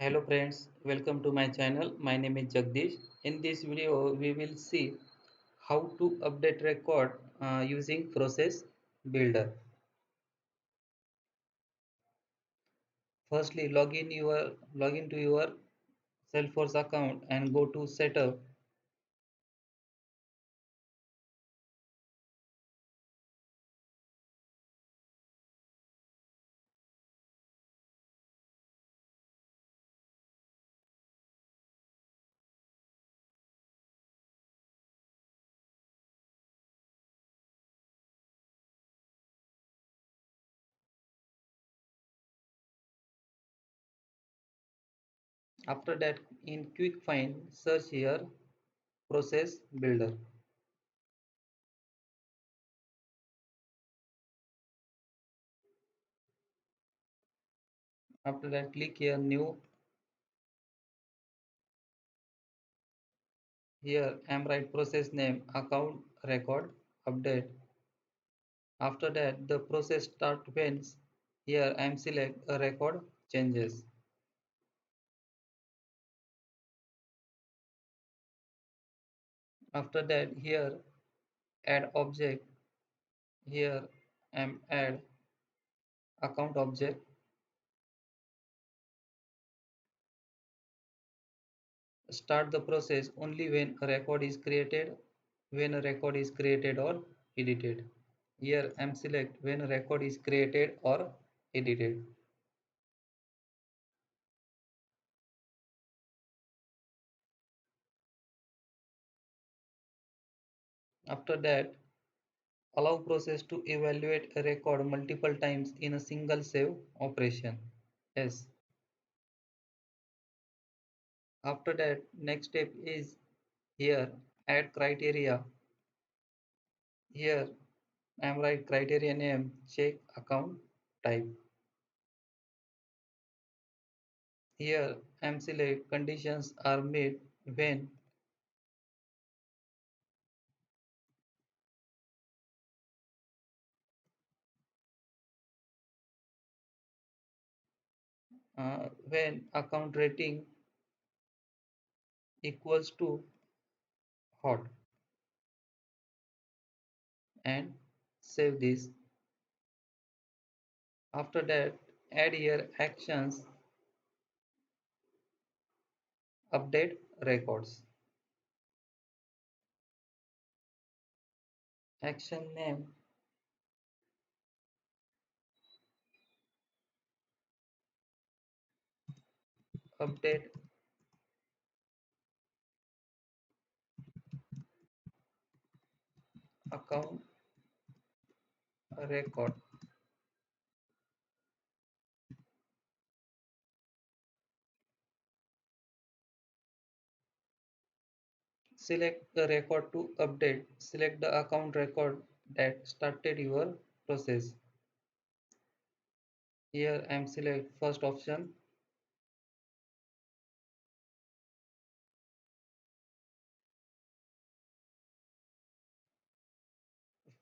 Hello friends, welcome to my channel. My name is Jagdish. In this video, we will see how to update record using process builder. Firstly, log into your salesforce account and go to setup. After that, in quick find, search here process builder. After that, click here new. Here I am write process name account record update. After that, the process start when here I am select a record changes. After that, here add object. Here I am add account object. Start the process only when a record is created, or edited. Here I am select when a record is created or edited. After that, allow process to evaluate a record multiple times in a single save operation. Yes. After that, next step is here add criteria. Here I am write criteria name check account type. Here I am select conditions are met when account rating equals to hot, and save this. After that, add here actions update records. Action name update account record. Select the record to update. Select the account record that started your process. Here I am select first option.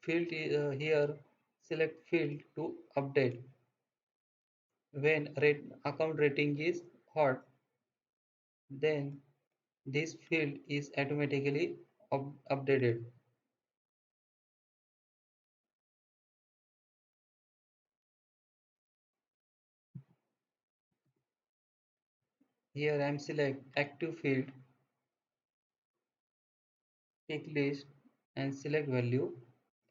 Field here select field to update when account rating is hot, then this field is automatically updated. Here I am select active field, pick list and select value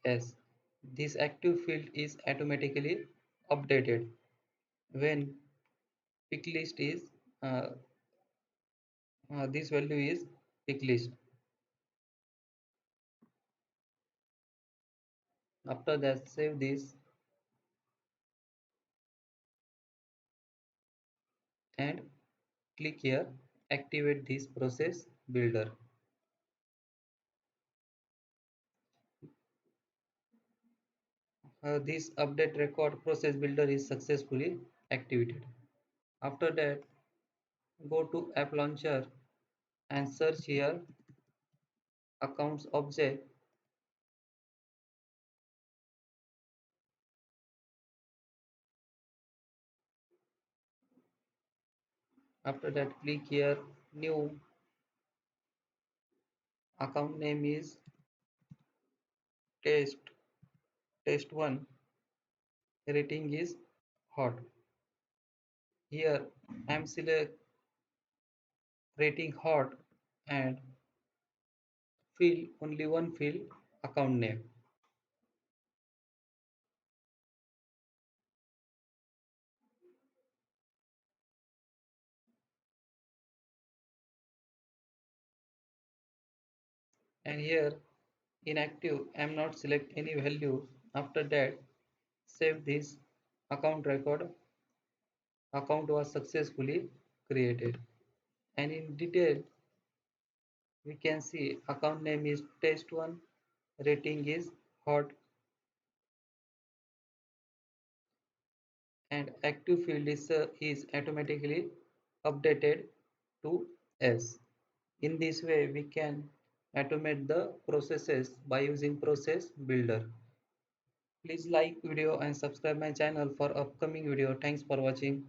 as this active field is automatically updated when pick list is uh, this value is pick list. After that, save this and click here activate this process builder. This update record process builder is successfully activated. After that, go to app launcher and search here accounts object. After that, click here, new account name is test test 1, rating is hot. Here I am select rating hot and fill only one field, account name. And here inactive, I am not select any value. After that, save this account record. Account was successfully created. And in detail, we can see account name is test1, rating is hot, and active field is automatically updated to S. In this way, we can automate the processes by using process builder. Please like video and subscribe my channel for upcoming video. Thanks for watching.